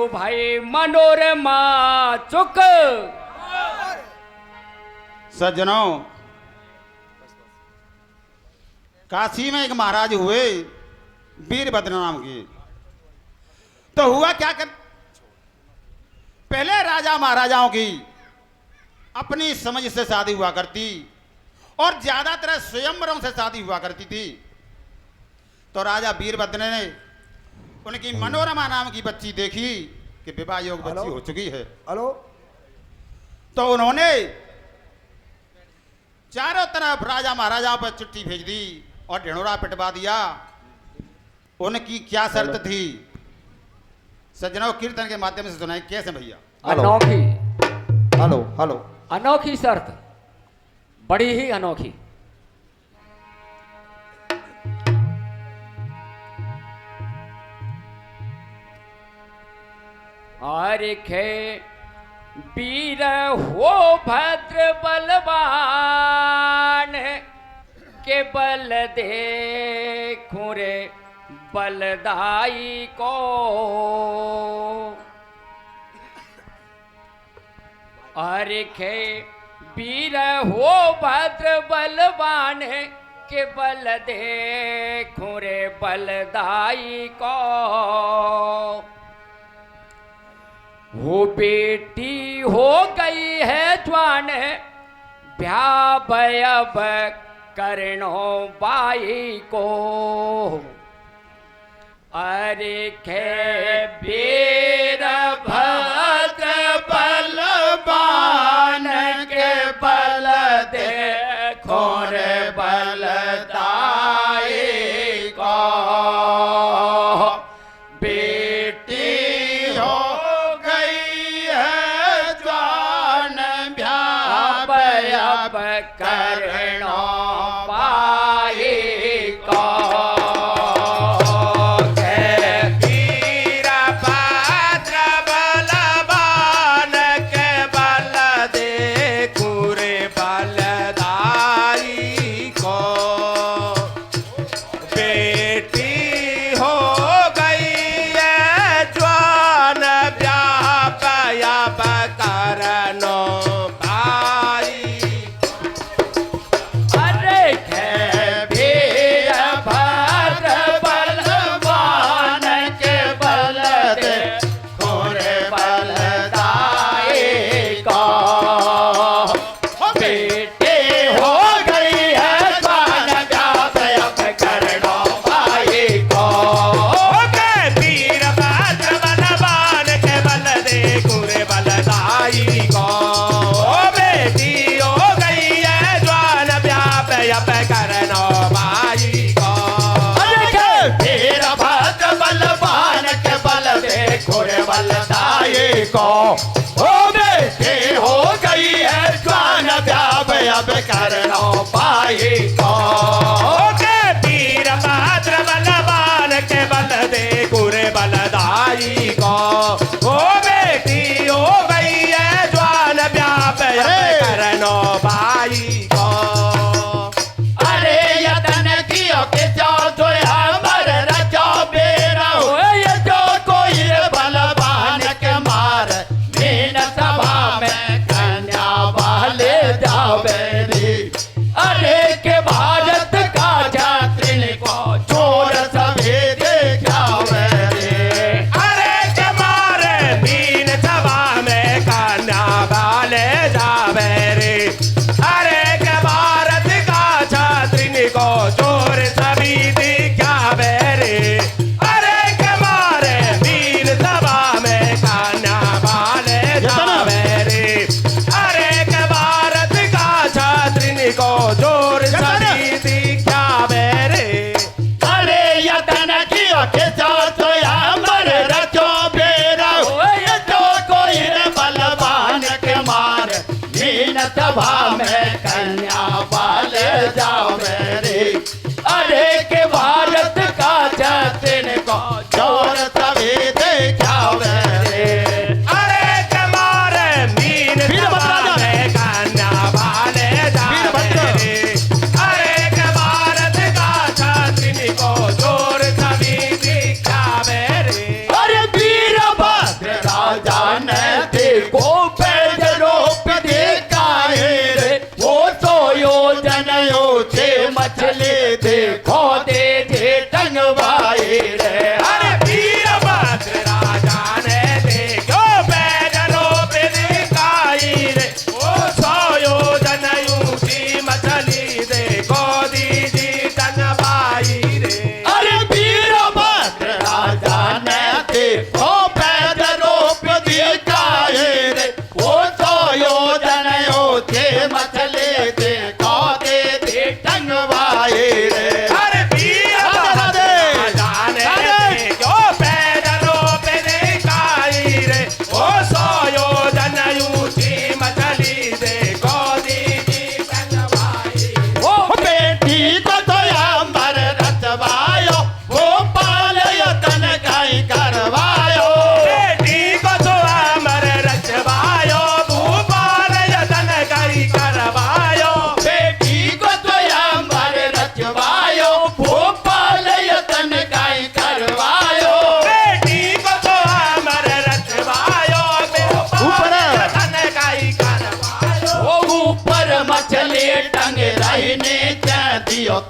भाई मनोरमा चुक। सज्जनों, काशी में एक महाराज हुए वीरभद्र नाम के। तो हुआ क्या कर, पहले राजा महाराजाओं की अपनी समझ से शादी हुआ करती और ज्यादातर स्वयंवरों से शादी हुआ करती थी। तो राजा वीरभद्र ने उनकी मनोरमा नाम की बच्ची देखी कि विवाह योग बच्ची हो चुकी है। हेलो, तो उन्होंने चारों तरफ राजा महाराजाओं पर चिट्ठी भेज दी और ढिंढोरा पिटवा दिया। उनकी क्या शर्त थी? सज्जनों, कीर्तन के माध्यम से सुनाए कैसे भैया। अनोखी, हेलो हेलो, अनोखी शर्त, बड़ी ही अनोखी। खे वीर हो भद्र बलवान के बल देखूं रे बलदाई को। खे वीर हो भद्र बलवान के बल देखूं रे बलदाई को। वो बेटी हो गई है जवान ब्याह अब करनो बाई को। खे वीर भद्र बलवान के बल देखो रे बलदाई को। बेटी हो करणो पाई को। वीरभद्र बलवान के बल देखूं रे बलदाई को। बेटी हो गई है जवान ब्याह अब करनो को। ओ बेटी हो गई है जवान ब्याह अब करनो पाई को। वीरभद्र बलवान के बल देखूं रे बलदाई को। ओ बेटी हो गई है जवान ब्याह अब करनो पाई को। अरे यतन कियो के जाओ तो हमर रचो बेरा हो ये जो कोई बलवान के मार मीन सभा में कन्या वाले जावे रे। अरे के भारत का छात्रिन को चोर सभी देखावे रे। अरे के मारे मीन सभा में कन्या वाले जावे रे। अरे के भारत का छात्रिन को चोर सभी दिखावे रे। अरे के मारे मीन सभा में कन्या वाले जावे रे। अरे के भारत का छात्रिन को चोर सभी दिखावे रे। अरे यतन कियो के साथ हमर रचो बेरा ये तो कोई बलवान के मार मीन सभा में कन्या वाले जावे रे। अरे के भारत का छात्रिन को चोर सभी दिखावे रे। अरे के मारे मीन सभा में कन्या वाले जावे रे। अरे के भारत का छात्रिन को चोर सभी दिखावे रे। अरे वीरभद्र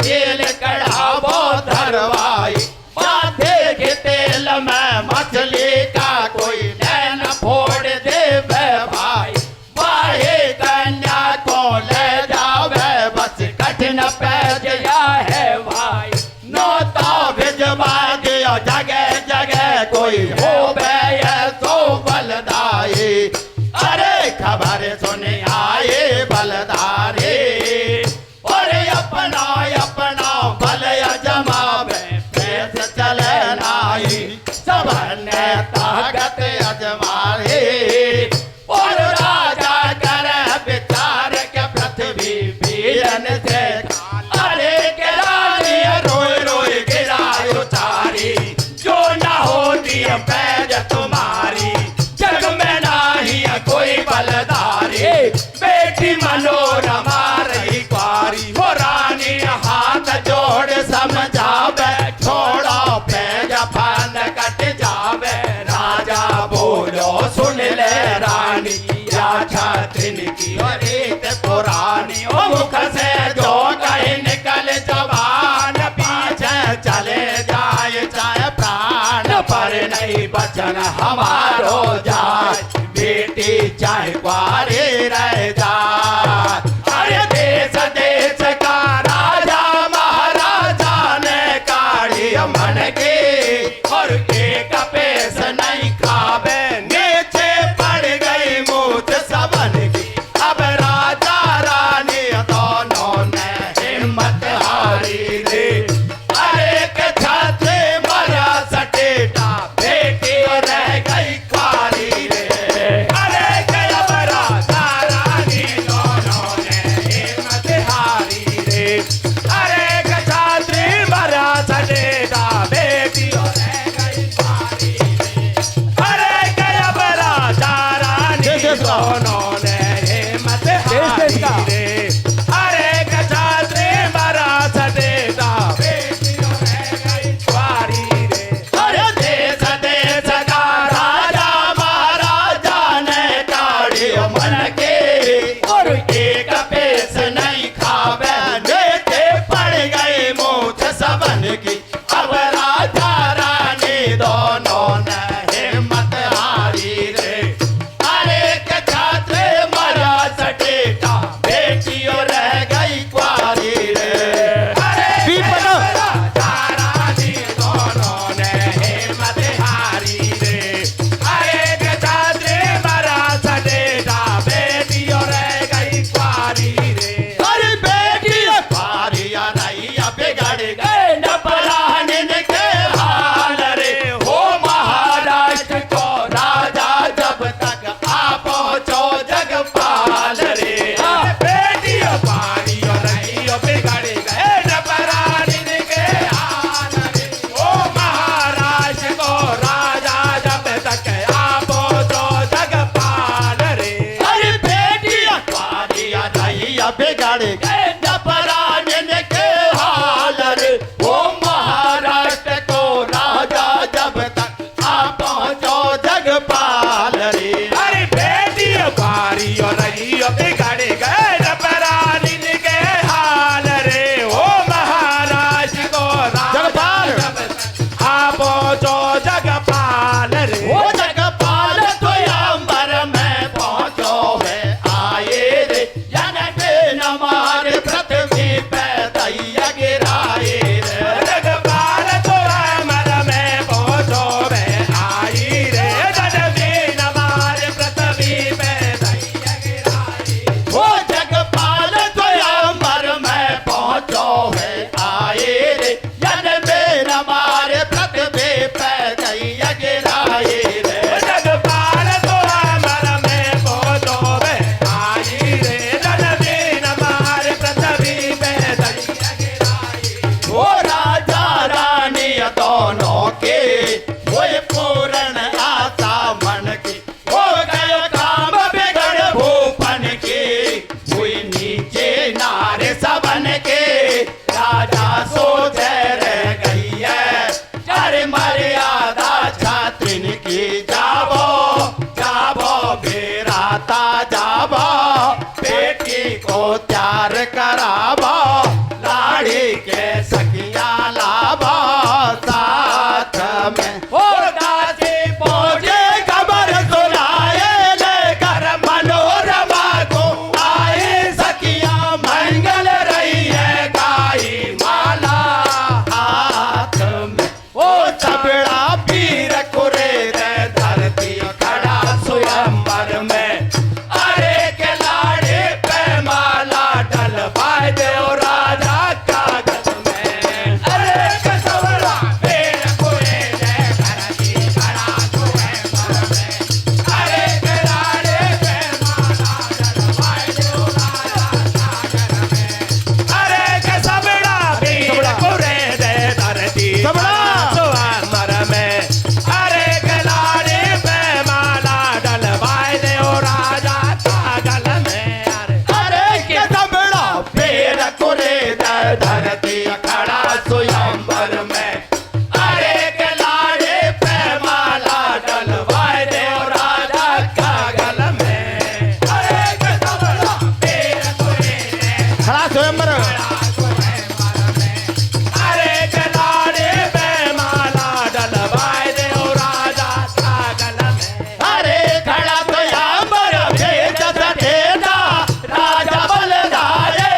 तेल कढ़ावो धरवाई, माथे के तेल में मछली का कोई नैन फोड़ देवे भाई, बाहे कन्या को ले जावे बस कठिन पैजया है भाई, नौता भिजवा दिया जगह जगह कोई हो सो बलदाई, अरे खबर सुने आए बलदारे, और अपना अपना बल अजमावे पैसे चले नाई, सबने ताकत अजमाए, और राजा करे विचार के पृथ्वी वीरन से, अरे के रानी रोई रोई गिराई उतारी, जो न होती पैज तुम्हारी, जग में नाही कोई बलदारी, बेटी मनोरमा रही कुआरी, हो रानी हाथ जोड़ समझावे, छोड़ो पैज फन कट जावे, राजा बोलो सुन ले रानी, या छात्रिन की रीत पुरानी, ओ मुख से जो कहीं निकल जवान, पीछे चले जाए चाहे प्राण, पर नहीं बचन हमारो जाए, बेटी चाहे कुआरी रह जाए, अरे देश देश का राजा महाराजा ने काढ़ी मन की, और एक पेश नहीं खावे, नीचे पड़ गई मूछ सबन की, अब राजा रानी दोनों ने हिम्मत हारी रे, अरे के छाते मरा सटेटा, बेटी रह गई खारी रे, कसवड़ा पेड़ कोए दे धरती खड़ा स्वयंवर में अरे लाड़े पे माला डलवाए दो राजा सागर में अरे कसवड़ा पेड़ कोए दे धरती सबड़ा। स्वयंवर में अरे लाड़े पे माला डलवाए दे ओ राजा सागर में अरे कसवड़ा पेड़ कोए दे धरती खड़ा स्वयंवर में अरे लाड़े पे माला डलवाए दे ओ राजा का गल में अरे कसवड़ा पेड़ कोए दे खड़ा स्वयंवर अरे लाड़े पे माला डलवाए दे ओ राजा का गल में अरे खड़ा स्वयंवर भेद सठेदा राजा बलदारे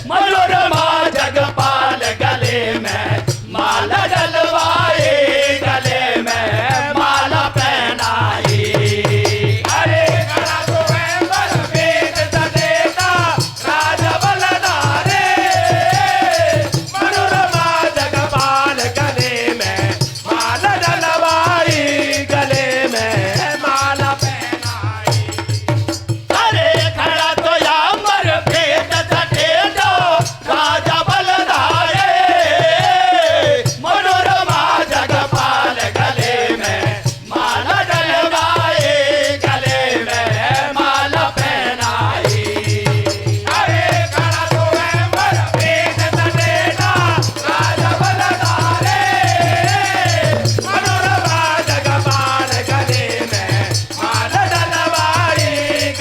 मनोरमा जगपाल गले में माला डलवाए गले में माला पहनाई अरे खड़ा स्वयंवर भेद सठेदा राजा बलदारे मनोरमा जगपाल गले में माला डलवाई गले में माला पहनाई अरे खड़ा तो यामर भेद सठेदो राजा बलदारे मनोरमा जगपाल गले में माला डलवाए गले में माला पहनाई अरे खड़ा तो यामर भेद सठेदो राजा बलदारे मनोरमा जगपाल गले में माला डलवाई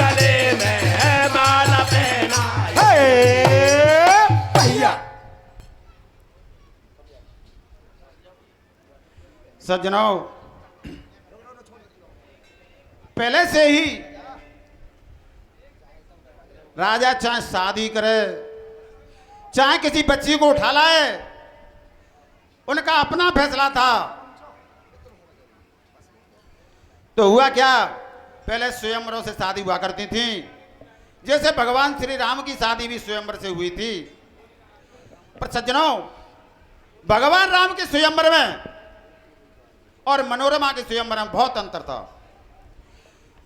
गले में माला पहनाई भैया सज्जनों, पहले से ही राजा चाहे शादी करे चाहे किसी बच्ची को उठा लाए, उनका अपना फैसला था। तो हुआ क्या, पहले स्वयंवरों से शादी हुआ करती थी, जैसे भगवान श्री राम की शादी भी स्वयंवर से हुई थी। पर सज्जनों, भगवान राम के स्वयंवर में और मनोरमा के स्वयंवर में बहुत अंतर था,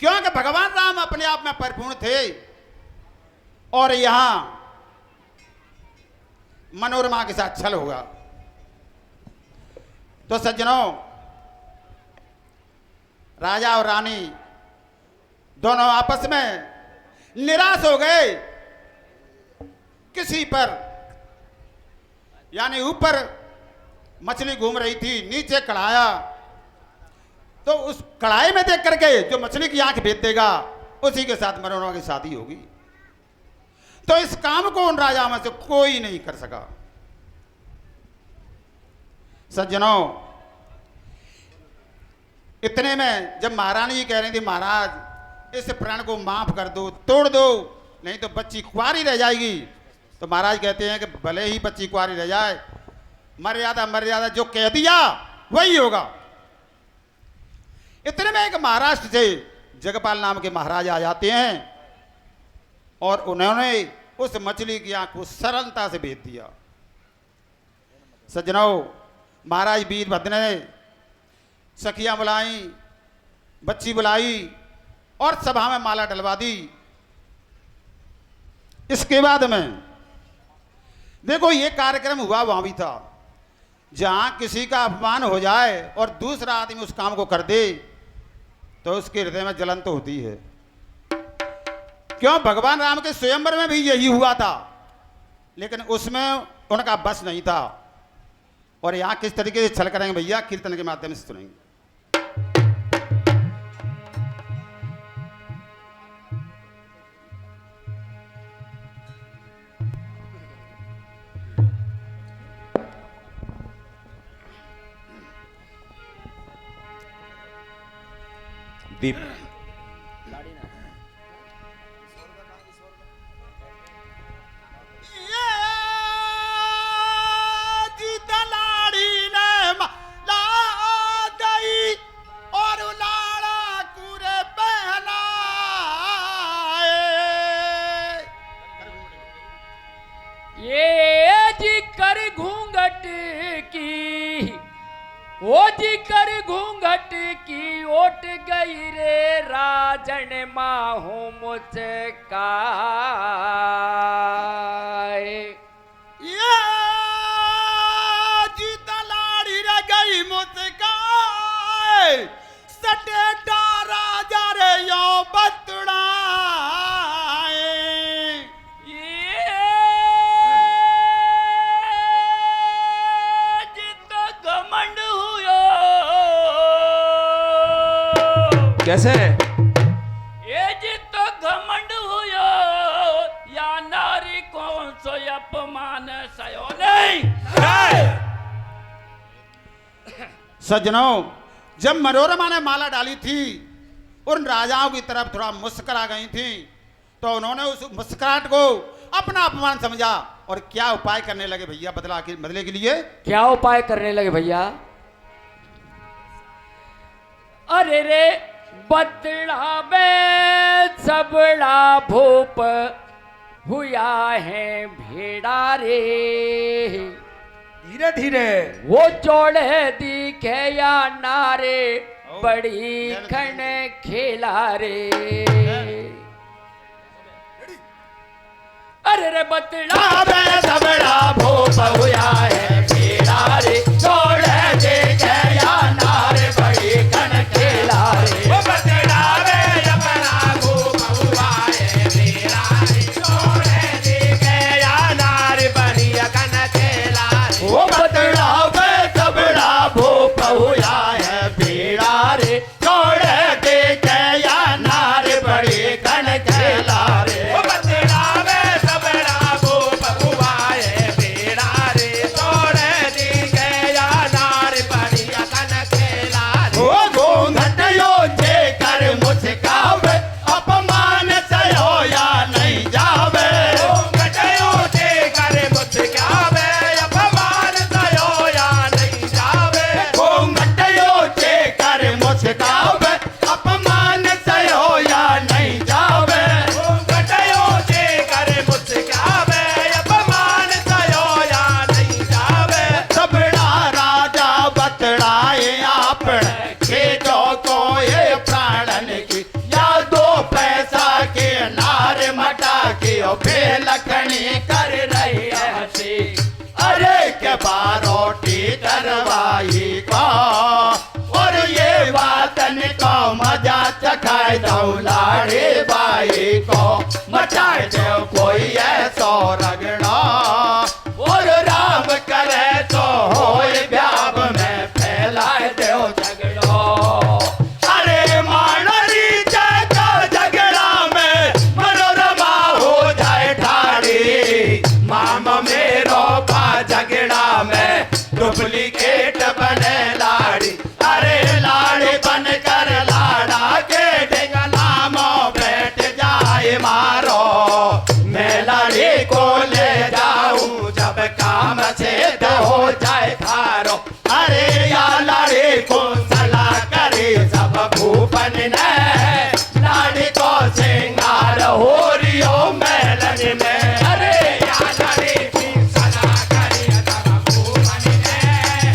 क्योंकि भगवान राम अपने आप में परिपूर्ण थे और यहां मनोरमा के साथ छल होगा। तो सज्जनों, राजा और रानी दोनों आपस में निराश हो गए किसी पर, यानी ऊपर मछली घूम रही थी, नीचे कढ़ाया, तो उस कढ़ाई में देख करके जो मछली की आंख भेद देगा उसी के साथ मनोरमा की शादी होगी। तो इस काम को उन राजाओं में से कोई नहीं कर सका। सज्जनों, इतने में जब महारानी जी कह रही थी, महाराज इस प्रण को माफ कर दो, तोड़ दो, नहीं तो बच्ची कुंवारी रह जाएगी। तो महाराज कहते हैं कि भले ही बच्ची कुंवारी रह जाए, मर्यादा मर्यादा जो कह दिया वही होगा। इतने में एक महाराष्ट्र से जगपाल नाम के महाराज आ जाते हैं और उन्होंने उस मछली की आंख को सरलता से भेद दिया। सज्जनों, महाराज वीरभद्र ने सखियां बुलाई, बच्ची बुलाई और सभा में माला डलवा दी। इसके बाद में देखो, ये कार्यक्रम हुआ वहां भी था, जहां किसी का अपमान हो जाए और दूसरा आदमी उस काम को कर दे तो उसके हृदय में जलन तो होती है। क्यों, भगवान राम के स्वयंवर में भी यही हुआ था, लेकिन उसमें उनका बस नहीं था। और यहां किस तरीके से छल करेंगे भैया, कीर्तन के माध्यम से सुनेंगे। दीप ये जी कर घूंघ जी कर घूंघट की ओट गई रे राजन माहू मुस्काए। ये जीता लाड़ी रे गई मुस्काए सटेटा राजा रे यो बतड़ाए। कैसे? ये जित घमंड हुयो या नारी कौन सो अपमान सयो नहीं। सज्जनों, जब मनोरमा ने माला डाली थी उन राजाओं की तरफ थोड़ा मुस्कुरा गई थी तो उन्होंने उस मुस्कुराहट को अपना अपमान समझा और क्या उपाय करने लगे भैया बदले के लिए? क्या उपाय करने लगे भैया? अरे रे बतड़ा में सबड़ा भूप हुआ है भेड़ा रे। धीरे धीरे वो जोड़े दिखे या नारे बड़ी खन खेला रे। अरे रे बतड़ा में सबड़ा भूप हुआ है भेड़ा रे। जोड़े दिखे या नारे बड़ी खन खेला रे। वो बतड़ा में सबड़ा भूप हुआ है भेड़ा रे। जोड़े दिखे या नारे बड़ी खन खेला रे। वो बतड़ा में सबड़ा भूप हुआ है भेड़ा रे। जोड़े दिखे या नार बढ़िया कन खेला रे। वो घूंघट योचे कर मुस्कावे अपमान सयो या नहीं जावे। घूंघट योचे कर मुस्कावे अपमान सयो या नहीं जावे। घूंघट योचे कर मुस्कावे अपमान सयो या नहीं जावे। घूंघट योचे कर मुस्कावे अपमान सयो या नहीं जावे। सबड़ा राजा बतड़ाए आपने खेजो को ये प्राणन की या दो पैसा के नार मटा के बेलखनी कर रही है हंसी। अरे के बारोटी करवाई को और ये बातन को मजा चखाए दो लाड़े बाई को मचाए दो कोई ऐसो रगड़ा और राम करे तो होए व्याप में फैलाए दो झगड़ो। अरे मानरी जगह झगड़ा में मनोरमा हो जाए ठाड़ी। माम मेरो बा झगड़ा में डुप्लीकेट बने लाड़ी। अरे लाड़ी बनकर लाड़ा के ढेंगला में बैठ जाए मारो। मैं लाड़ी को ले जाऊं जब काम से हो जाए थारो। अरे या लाड़ी को सलाह करे सब भूपन ने लाड़ी को सिंगार हो रियो मेलन में। अरे या लाड़ी की सलाह करे सब भूपन ने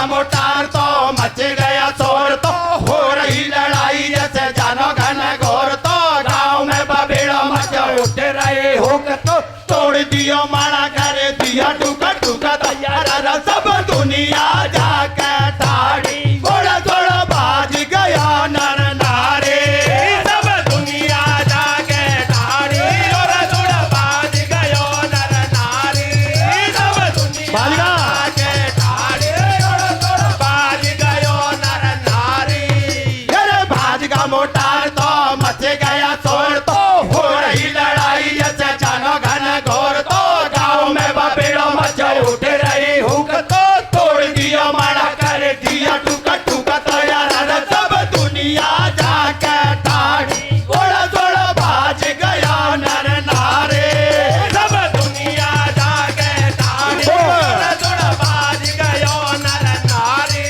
का मोटार तो मच गया शोर तो हो रही लड़ाई जैसे जानो घन घोर तो गांव में बबेड़ो मच उठ रहे हो तो तोड़ दियो माड़ा करे दिया टूका टूका तैयार सब दुनिया जाके ठाड़ी थोड़ा थोड़ा बाज गया नर नारे सब दुनिया जाके ठाड़ी थोड़ा थोड़ा बाज गयो नर नारी सब दुनिया जाके ठाड़ी थोड़ा थोड़ा बाज गयो नर नारी अरे भाज का मोटार तो मच गया शोर तो हो रही लड़ाई जैसे जानो घन घोर तो गांव में बपेड़ो मच उठ रही हुक तो तोड़ दियो माड़ा कर दिया टूका टूका तो यार सब दुनिया जाके ठाड़ी थोड़ा थोड़ा बाज गया नर नारे सब दुनिया जाके ठाड़ी थोड़ा थोड़ा बाज गयो नर नारी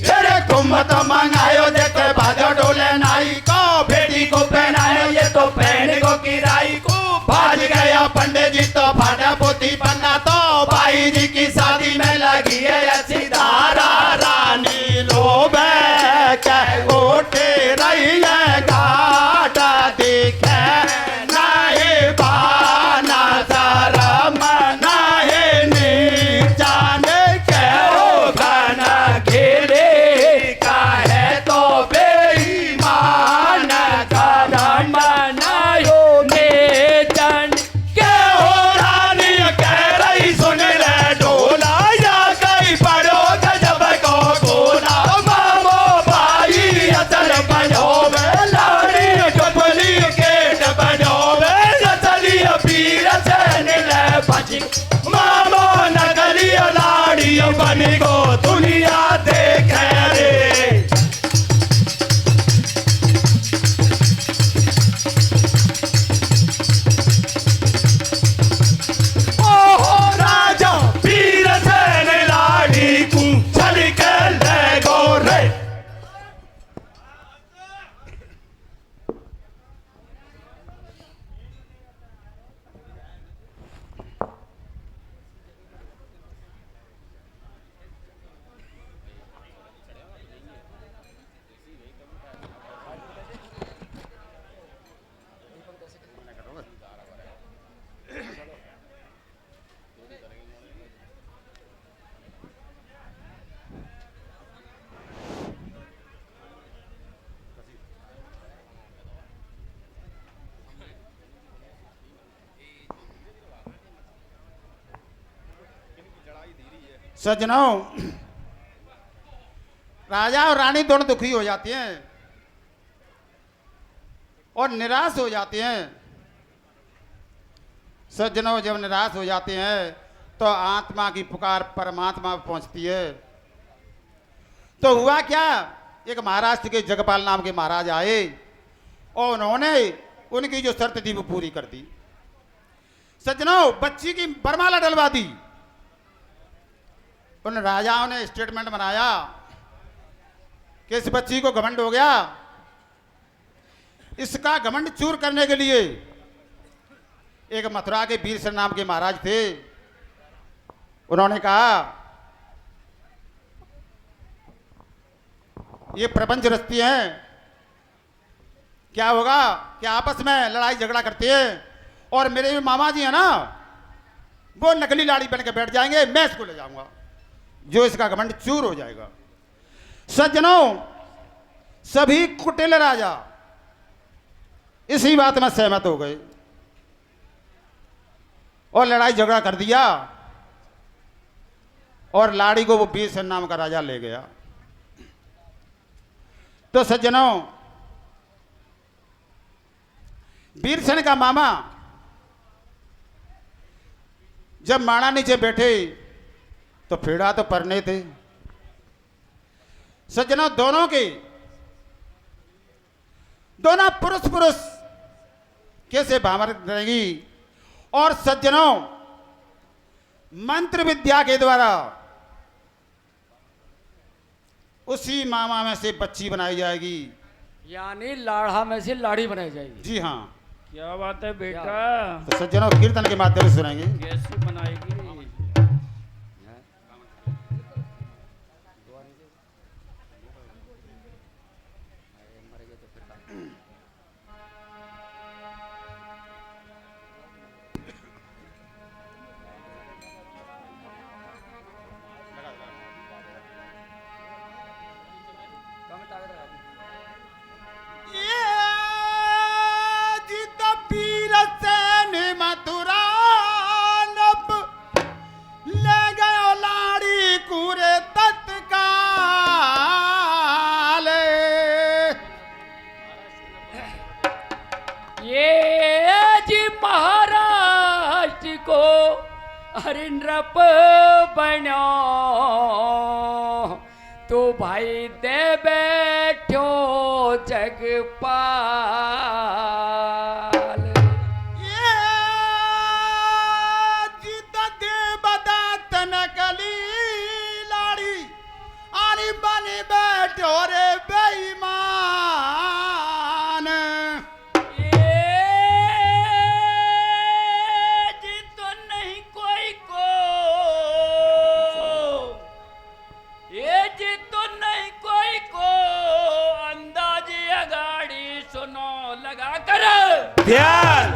तेरे कुम्मत मंगायो देखे बाजो डोले नाई को बेटी को पहनायो ये तो पहन को किराई को भाज गया पंडित जी तो फाटा पोती पन्ना तो भाई जी की शादी में लगी है ऐसी धारा रानी लोग के उठे रही है घाटा दिखे नाहे बाना शरम नाहे नीचान के हो घना घेरे का है तो बेईमान करम नायो नेचन के हो रानी कह रही सुन ले डोला या कहीं पड़ो गजब को गोला मामो भाई असल बनो में लाड़ी डबली गेट बनो में असली पीर से ले बची मामो नगली लाड़ी बनी को दुनिया देखे रे ओहो राजा पीर सेन लाड़ी को चल के ले गो रे सजनों राजा और रानी दोनों दुखी हो जाते हैं और निराश हो जाते हैं। सज्जनों जब निराश हो जाते हैं तो आत्मा की पुकार परमात्मा पर पहुंचती है। तो हुआ क्या, एक महाराष्ट्र के जगपाल नाम के महाराज आए और उन्होंने उनकी जो शर्त थी वो पूरी कर दी। सज्जनों बच्ची की बरमाला डलवा दी। उन राजाओं ने स्टेटमेंट बनाया कि इस बच्ची को घमंड हो गया, इसका घमंड चूर करने के लिए एक मथुरा के वीरसर नाम के महाराज थे। उन्होंने कहा ये प्रपंच रचती हैं, क्या होगा कि आपस में लड़ाई झगड़ा करते हैं और मेरे भी मामा जी हैं ना, वो नकली लाड़ी बन के बैठ जाएंगे, मैं इसको ले जाऊंगा, जो इसका घमंड चूर हो जाएगा। सज्जनों सभी कुटिल राजा इसी बात में सहमत हो गए और लड़ाई झगड़ा कर दिया और लाड़ी को वो वीरसेन नाम का राजा ले गया। तो सज्जनों वीरसेन का मामा जब माड़ा नीचे बैठे तो फेड़ा तो परने थे। सज्जनों दोनों पुरुष कैसे भामर करेगी। और सज्जनों मंत्र विद्या के द्वारा उसी मामा में से बच्ची बनाई जाएगी, यानी लाड़ा में से लाड़ी बनाई जाएगी। जी हाँ। क्या बात है बेटा, तो सज्जनों कीर्तन के माध्यम से सुनाएंगे। कैसे बनाएगी? अरे नृप बनो तू भाई दे बैठो जगपाल। ये जित दे बदा तनकली लाड़ी आनी बनी बैठो रे बेईमान। ध्यान।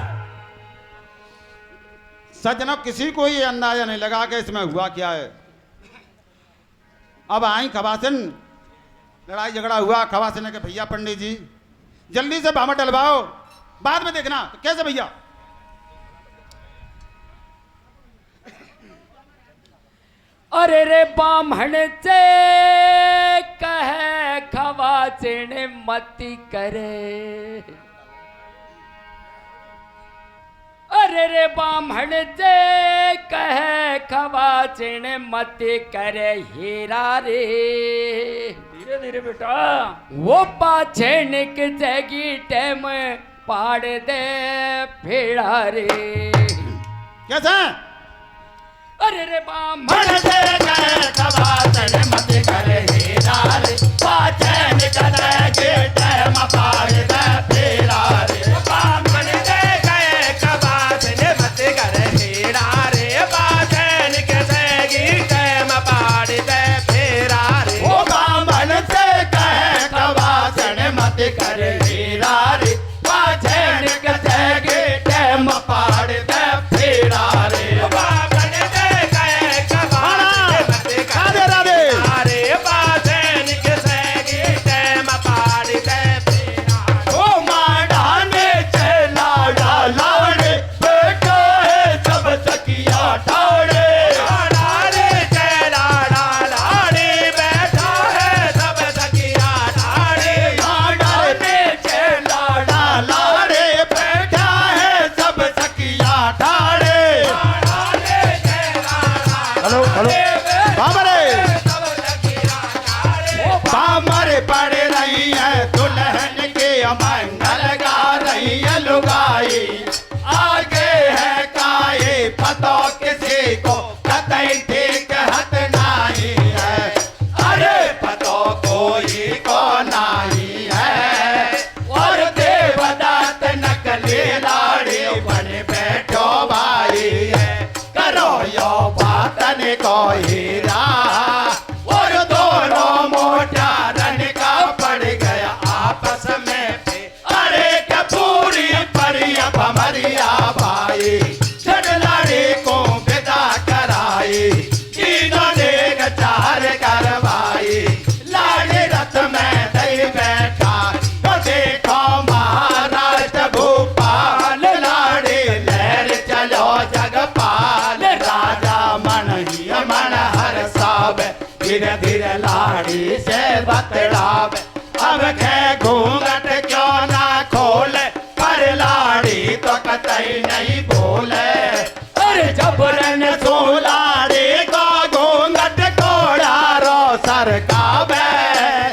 सज्जनों, किसी को ये अंदाजा नहीं लगा कि इसमें हुआ क्या है। अब आई खवासिन, लड़ाई झगड़ा हुआ। खवासिन के भैया पंडित जी जल्दी से भामट डलवाओ, बाद में देखना। तो कैसे भैया? अरे रे बामहण से कहे खवासिन मती करे। अरे रे बामहण से कहे खवासिन मती करे हीरा रे। धीरे धीरे बेटा। वो पाछे निक जगी टेम पाड़ दे फेड़ा रे। कैसे? अरे रे बामहण मन से कहे खवासिन मत करे हीरा रे, पाछे निकल गिटे मपाड़ दे फेरा रे। बामन दे गए खवासिन मत करे हीरा रे, पाछे निकल गिटे मपाड़ दे फेरा रे। ओ बामन से कहे खवासिन मत करे हीरा रे, पाछे निकल गिटे मपाड़ दे फेरा रे। बामन दे गए खवासिन मत करे राधे राधे। हीरा रे, पाछे निकल गिटे मपाड़ दे फेरा रे। ओ माडाने चला लाड़े, बेटा है सब सखिया ठाड़े। लाड़े चला लाड़े, बैठा है सब सखिया ठाड़े। माडाने चला लाड़े, बेटा है सब सखिया ठाड़े। हेलो हेलो बाबरे। बामर पड़ रही है दुल्हन के मंगल गा रही है लुगाई। आगे है काये पतो किसी को कतई ठीक हत नहीं है। अरे पतो कोई को नहीं है। और देवदत्त नकली लाड़ी बन बैठो भाई है। करो यो बातन को हीरा, और दोनों मोटा रन का पड़ गया आपस में। अरे क्या पूरी परिया भमरिया भाई, जड़ लाड़ी को विदा कराई। इन्होंने चार करवाई, लाड़ी रथ में दई बैठा। तो देखो महाराज भूपाल, लाड़ी लहर चलो जगपाल। राजा मन ही मन हर साब, धीरे धीरे लाड़ी से बतलावे। अब खे घूंघट क्यों ना खोले, पर लाड़ी तो कतई नहीं बोले। अरे जबरन सो लाड़ी को घूंघट कोड़ा रो सरकावे।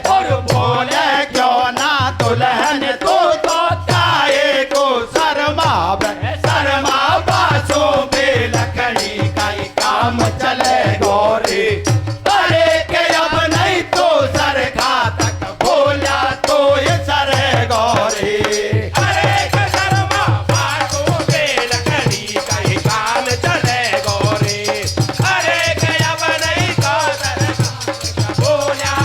और बोले क्यों ना दुल्हन तू तो काये को शर्मावे। शर्मा बासु बेलकड़ी का ही काम चले गोरी। अरे के अब नहीं तो सर खा तक बोला तो ये सर गोरी। अरे शर्मा बासु बेलकड़ी कहीं काम चले गोरे। अरे अब नहीं तो बोला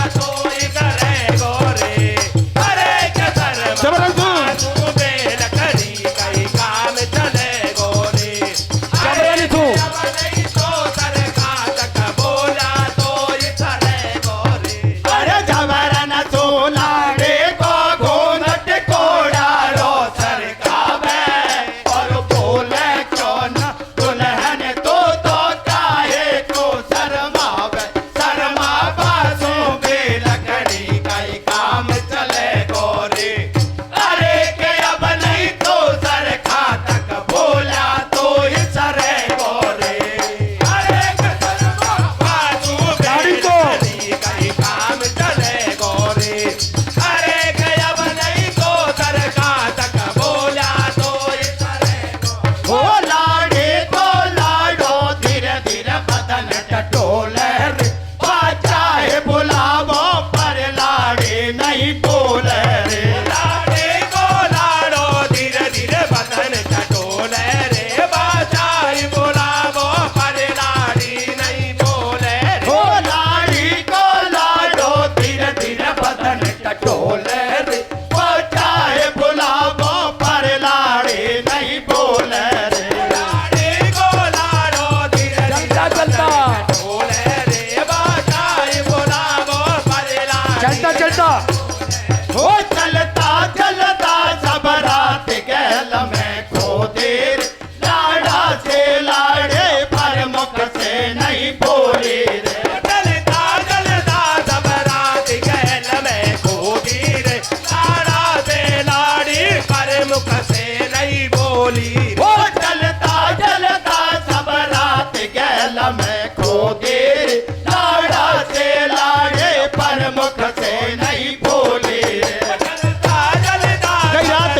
मुख से नहीं बोली रे जलता जलता कई रात।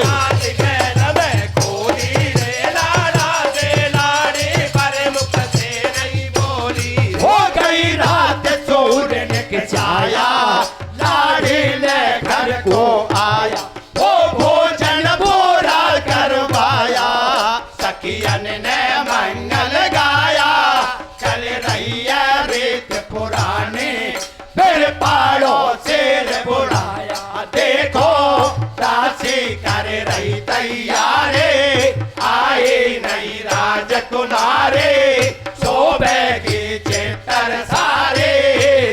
कैद में खोली रे लाड़ा से लाड़ी पर मुख से नहीं बोली हो गई रात सूरज की छाया लाड़ी ले घर को आया वो भोजन पूरा करवाया सखियन ने मंगल गाया चल रही है रीत पुरानी फिर पाड़ो सिर बुलाया देखो दासी कर रही तैयारी आई नहीं राजकुमारी शोभेगी चित्तर सारे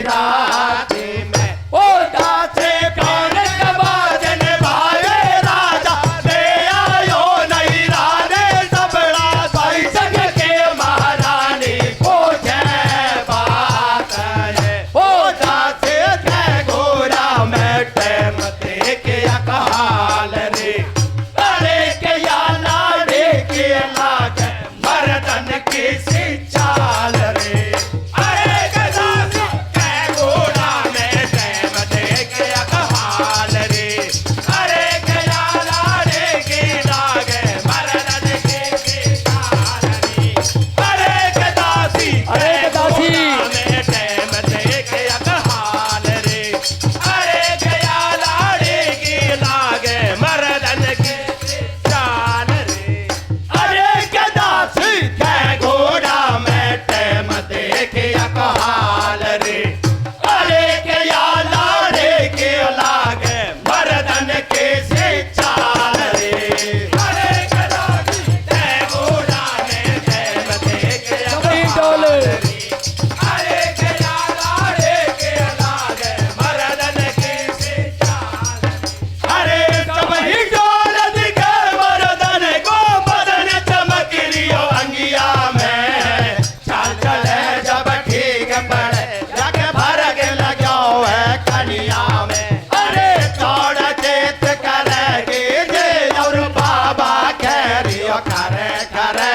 रात में ओ दासी कौन कबाजन भाई राजा ले आयो नहीं राने सबड़ा भाई संग के महारानी को जय बात है ओ दासी के गोरा में टेम देख अकाल रे अरे के या लाड़े के लाग मर्दन की सी चाल रे अरे गदासी कै घोड़ा में टैम देख अकहाल रे अरे गया लाड़े के लाग मरदन के चाल रे अरे गदासी अरे गदासी। में टैम देख अकहाल रे अरे गया लाड़े के लाग मरदन के चाल रे अरे गदासी के घोड़ा में टेम देख अकाल रे अरे के या लाड़े के लाग मर्दन के से चाल रे अरे गदासी कै घोड़ा में टैम देख कबड्डी डोल। अरे गया लाड़े के लाग मरदन के से चाल अरे तब ही डोल दिखे मर्दन को बदन चमक रियो अंगिया में चाल चले जब ठीक पड़े जाके भरग लगो है कनिया में अरे तोड़ चेत करेगी जे और बाबा खैरियो करे करे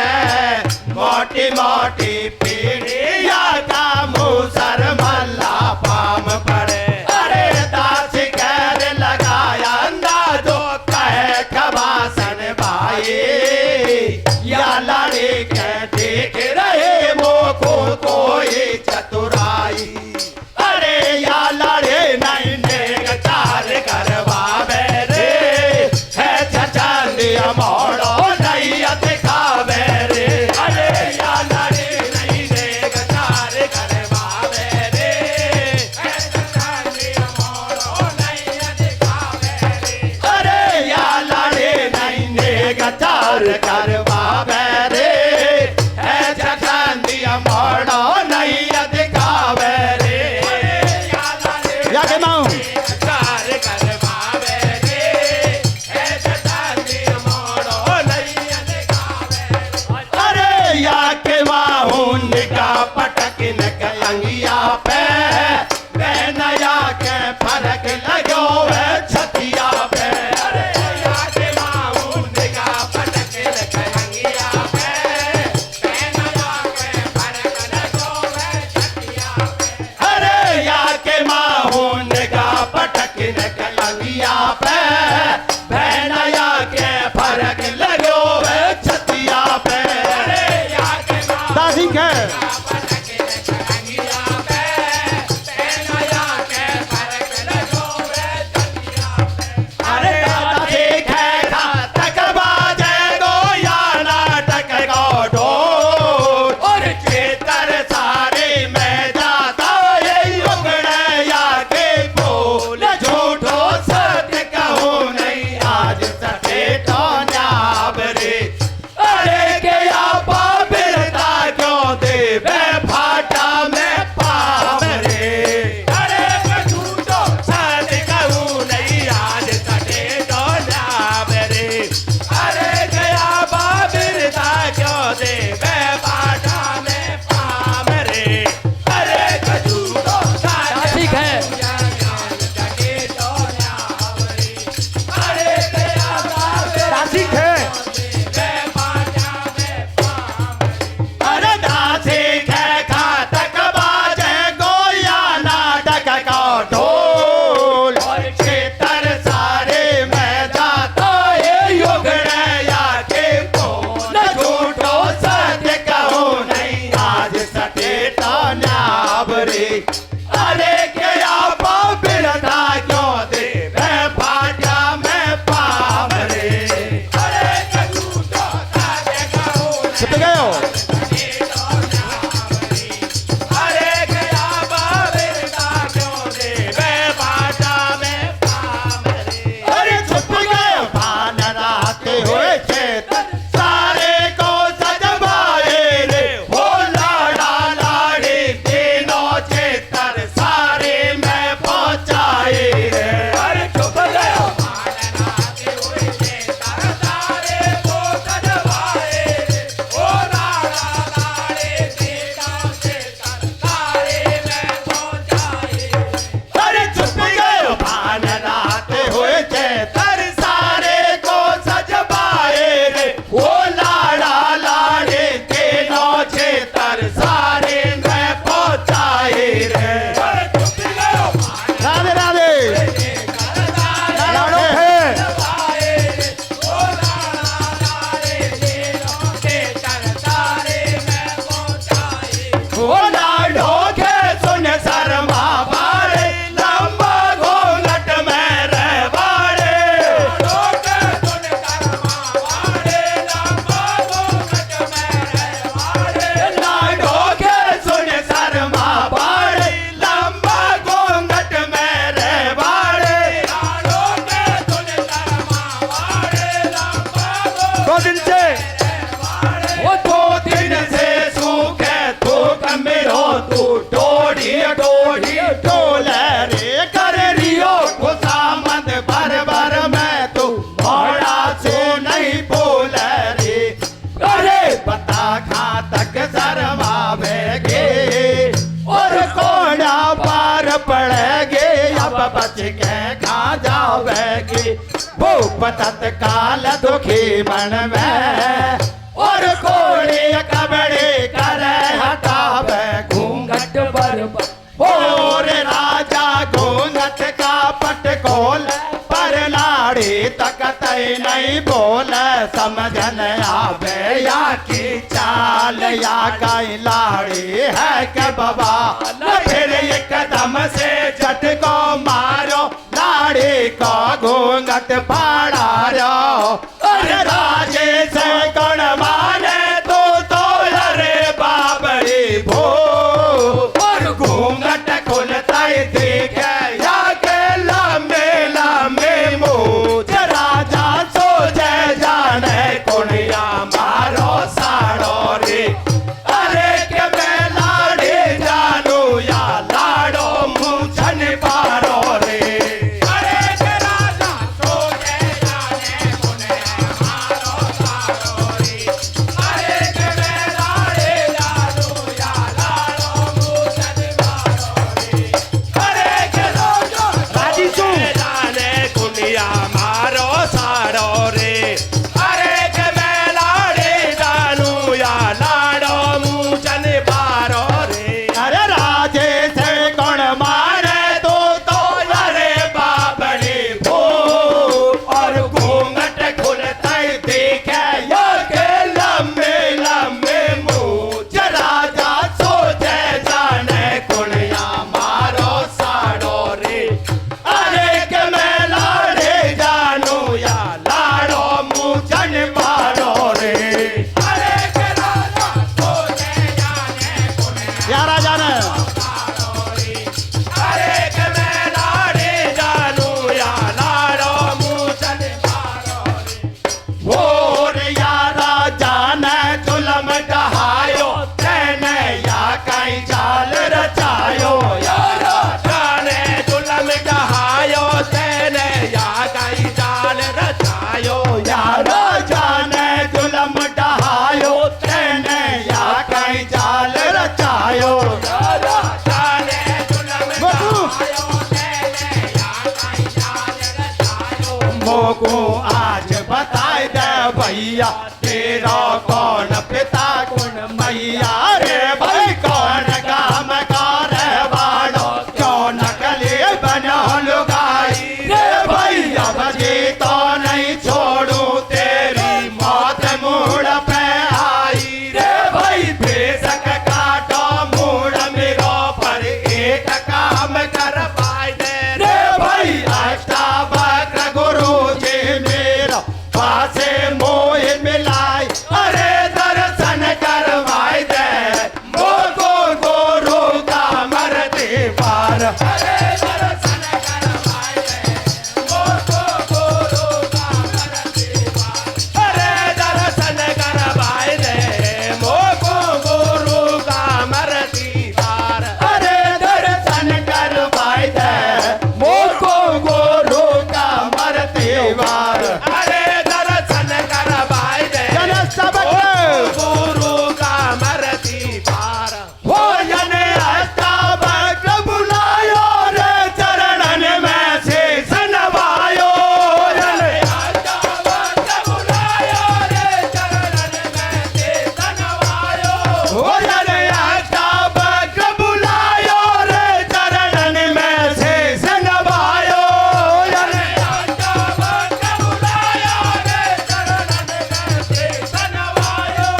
मोटी मोटी पीढ़िया का मूसर मल्ला पाम पड़े अरे दास कर लगाया अंदाजो कहे खबासन भाई या लड़ी के देख रहे वो को कोई चतुराई अरे या लड़े नहीं नेग चार करवा रे है चचंदिया मोड़ो नहीं दिखावे रे अरे या लड़े नहीं नेग चार करवा रे है चचंदिया मोड़ो नहीं दिखावे रे अरे या लड़े नहीं नेग चार करवा रे है चचंदिया मोड़ो नहीं दिखावे रे या के माऊ चार करवावे रे ऐसे चांदी मोड़ो नहीं दिखावे अरे या के वाहुन का पटकिन के अंगिया पे नया के फरक लगो है छतिया पे अरे या के माउन का पटकिन के अंगिया पे नया के फरक लगो है छतिया पे अरे या के माहुन का पटक बच के खा जावेगी भूप तत्काल दुखी मन में और कोड़ी कबड़े करे हटावे घूंघट बरबर और राजा घूंघट का पट खोल पर लाड़ी तकत नहीं बोल समझन आवे या की चाल या कई लाड़ी है के बाबा फिर एकदम से झटको मारो लाड़ी को घूंघट फाड़ा रो अरे राजे से कौन माने तू तो अरे बाबरी भो और घूंघट खुलता ही देखे या के लम्बे लम्बे मुझ राजा सो जय जाने कुनिया मारो साड़ो रे अरे के मैं लाड़े जानू या लाड़ो मुझन पारो रे अरे के राजा सो जय जाने कुनिया मारो साड़ो रे अरे के मैं लाड़े जानू या लाड़ो मुझन पारो रे अरे के राजा राजी सु जाने कुनिया मारो सारो रे अरे के मैं लाड़े जानू या लाड़ो मुझन बारो रे अरे राजे से कौन मारे तो अरे बाबड़ी भो और घूंघट खुलता ही देखे या के लंबे लंबे मुझ राजा सो जय जाने कुनिया मारो साड़ो रे अरे के मैं लाड़े जानू या लाड़ो मुझन मारो रे अरे के राजा सो जय जाने कुनिया या राजा ने अरे के मैं लाड़े जानू या लाड़ो मुझन बारो रे भोर या राजा ने जुलम डहायो तेने या कई जाल रचायो या जाने जुलम डहायो तेने या कई जाल रचायो या राजा ने जुलम डहायो तेने या कई जाल रचायो जाने जुलम डहायो तेने या कई जाल रचायो मोको आज बताए दे भैया तेरा कौन पिता कौन मैया रे भाई कौन काम करे वालो क्यों नकली बनो लुगाई रे भैया बजी तो नहीं छोड़ू तेरी मौत मूड पे आई रे भाई बेशक काटो मूड मेरो पर एक काम कर पाए दे रे भाई अष्टावक्र गुरु जी मेरा पासे मोह मिलाए अरे दर्शन करवाए दे मोको गुरु का मरते पार अरे दर्शन करवाए दे मोको गुरु का मरते पार अरे दर्शन करवाए दे मोको गुरु का मरती दार अरे दर्शन करवाए दे मोको गुरु का मरते पार अरे दर्शन करवाए दे गुरु का मरती दार हो जने अष्टावक्र बुलायो रे चरणन में शीश नवायो जने अष्टावक्र बुलायो रे चरणन में शीश नवायो हो जने अष्टावक्र बुलायो रे चरणन में शीश नवायो जने अष्टावक्र बुलायो रे चरणन में शीश नवायो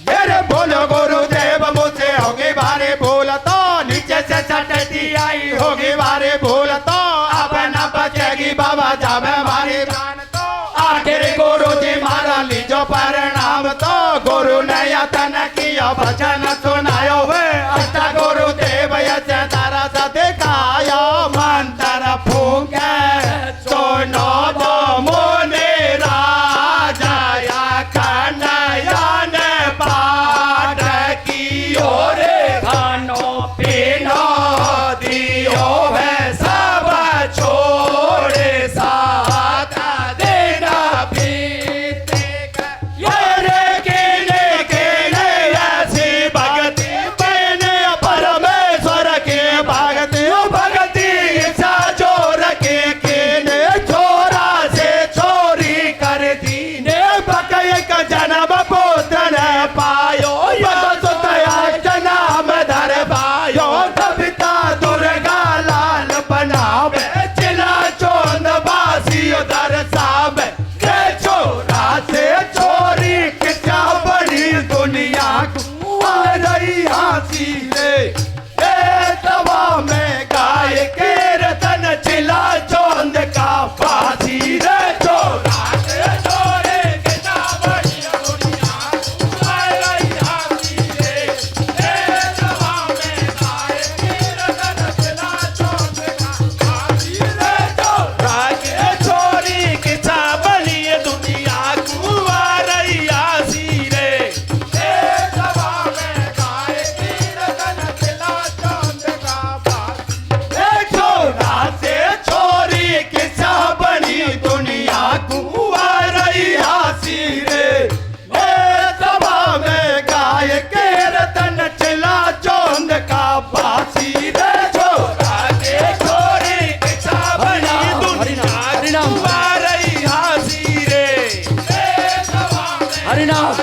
मेरे बोलो गुरुदेव मुझसे होगी बारे बोला तो नीचे से चटती आई होगी बारे बोला तो अब न बचेगी बाबा जब हमारी जान तो आखिर गुरु जी मारा लीजो परिणाम तो गुरु ने यतन किया भजन सुनायो वे अष्टा गुरुदेव यसे तारा सा दिखाया मंत्र फूके सुनो तो मुनि राजा या कन्हैया ने पाठ कियो रे खानो पीनो दियो है सब छोड़े साथ देना बीते ये रे केने केने ऐसी भक्ति हरिनाम